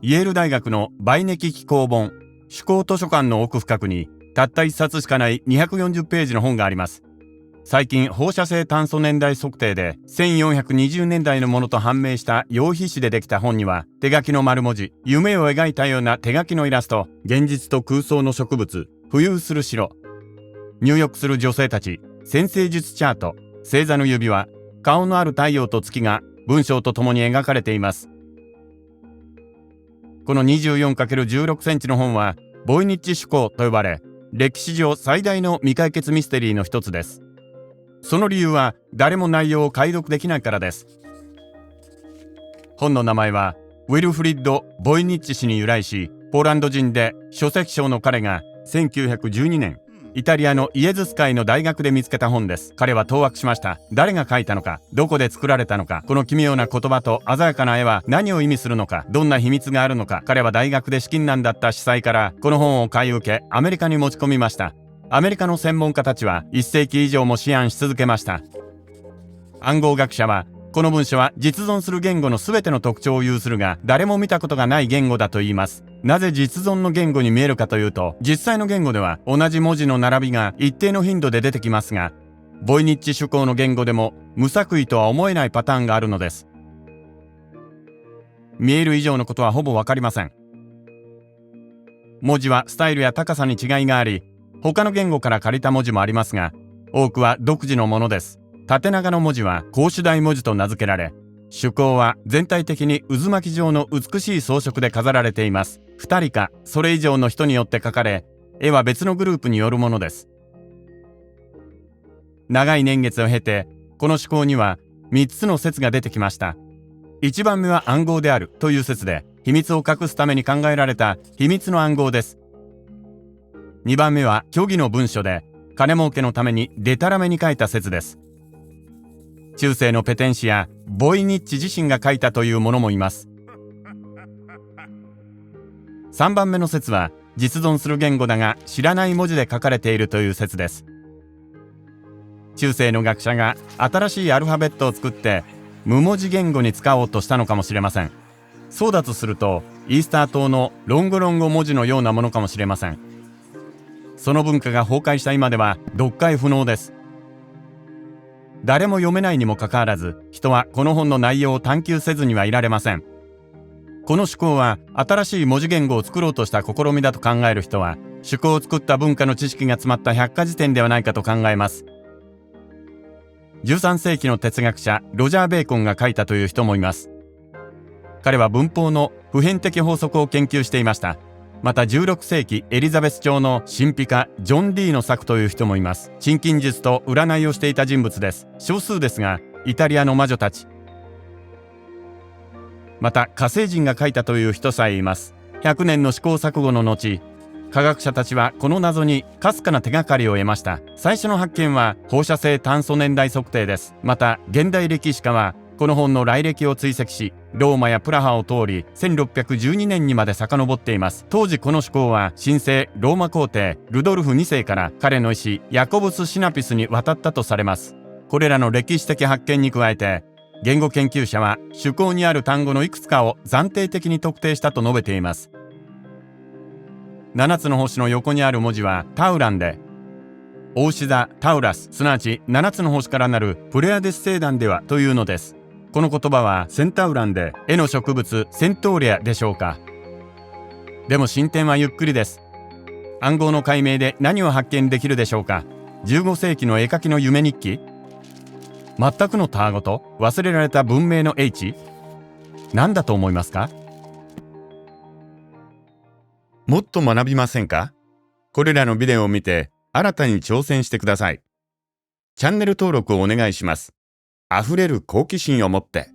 イェール大学の売値機構本趣向図書館の奥深くにたった1冊しかない240ページの本があります。最近放射性炭素年代測定で1420年代のものと判明した羊皮紙でできた本には、手書きの丸文字、夢を描いたような手書きのイラスト、現実と空想の植物、浮遊する城、入浴する女性たち、占星術チャート、星座の指輪、顔のある太陽と月が文章とともに描かれています。この 24×16 センチの本はボイニッチ趣向と呼ばれ、歴史上最大の未解決ミステリーの一つです。その理由は誰も内容を解読できないからです。本の名前はウィルフリッド・ボイニッチ氏に由来し、ポーランド人で書籍賞の彼が1912年イタリアのイエズス会の大学で見つけた本です。彼は当惑しました。誰が書いたのか、どこで作られたのか、この奇妙な言葉と鮮やかな絵は何を意味するのか、どんな秘密があるのか。彼は大学で資金難だった司祭からこの本を買い受け、アメリカに持ち込みました。アメリカの専門家たちは1世紀以上も思案し続けました。暗号学者は、この文書は実存する言語のすべての特徴を有するが、誰も見たことがない言語だと言います。なぜ実存の言語に見えるかというと、実際の言語では同じ文字の並びが一定の頻度で出てきますが、ボイニッチ趣向の言語でも無作為とは思えないパターンがあるのです。見える以上のことはほぼわかりません。文字はスタイルや高さに違いがあり、他の言語から借りた文字もありますが、多くは独自のものです。縦長の文字は孔子大文字と名付けられ、趣向は全体的に渦巻き状の美しい装飾で飾られています。2人かそれ以上の人によって描かれ、絵は別のグループによるものです。長い年月を経て、この趣向には3つの説が出てきました。1番目は暗号であるという説で、秘密を隠すために考えられた秘密の暗号です。2番目は虚偽の文書で、金儲けのためにデタラメに書いた説です。中世のペテン師やボイニッチ自身が書いたという者もいます。3番目の説は、実存する言語だが知らない文字で書かれているという説です。中世の学者が新しいアルファベットを作って無文字言語に使おうとしたのかもしれません。そうだとすると、イースター島のロンゴロンゴ文字のようなものかもしれません。その文化が崩壊した今では読解不能です。誰も読めないにもかかわらず、人はこの本の内容を探求せずにはいられません。この趣向は新しい文字言語を作ろうとした試みだと考える人は、趣向を作った文化の知識が詰まった百科事典ではないかと考えます。13世紀の哲学者ロジャー・ベーコンが書いたという人もいます。彼は文法の普遍的法則を研究していました。また16世紀エリザベス朝の神秘家ジョン・ディーの作という人もいます。錬金術と占いをしていた人物です。少数ですが、イタリアの魔女たち、また火星人が書いたという人さえいます。100年の試行錯誤の後、科学者たちはこの謎にかすかな手がかりを得ました。最初の発見は放射性炭素年代測定です。また現代歴史家はこの本の来歴を追跡し、ローマやプラハを通り1612年にまで遡っています。当時この趣向は神聖ローマ皇帝ルドルフ2世から彼の医師ヤコブス・シナピスに渡ったとされます。これらの歴史的発見に加えて、言語研究者は趣向にある単語のいくつかを暫定的に特定したと述べています。7つの星の横にある文字はタウランで、牡牛座タウラス、すなわち7つの星からなるプレアデス星団ではというのです。この言葉はセンタウランで、絵の植物セントーレアでしょうか。でも進展はゆっくりです。暗号の解明で何を発見できるでしょうか。15世紀の絵描きの夢日記、全くのたわごと、忘れられた文明の英知、何だと思いますか。もっと学びませんか。これらのビデオを見て新たに挑戦してください。チャンネル登録をお願いします。あふれる好奇心を持って。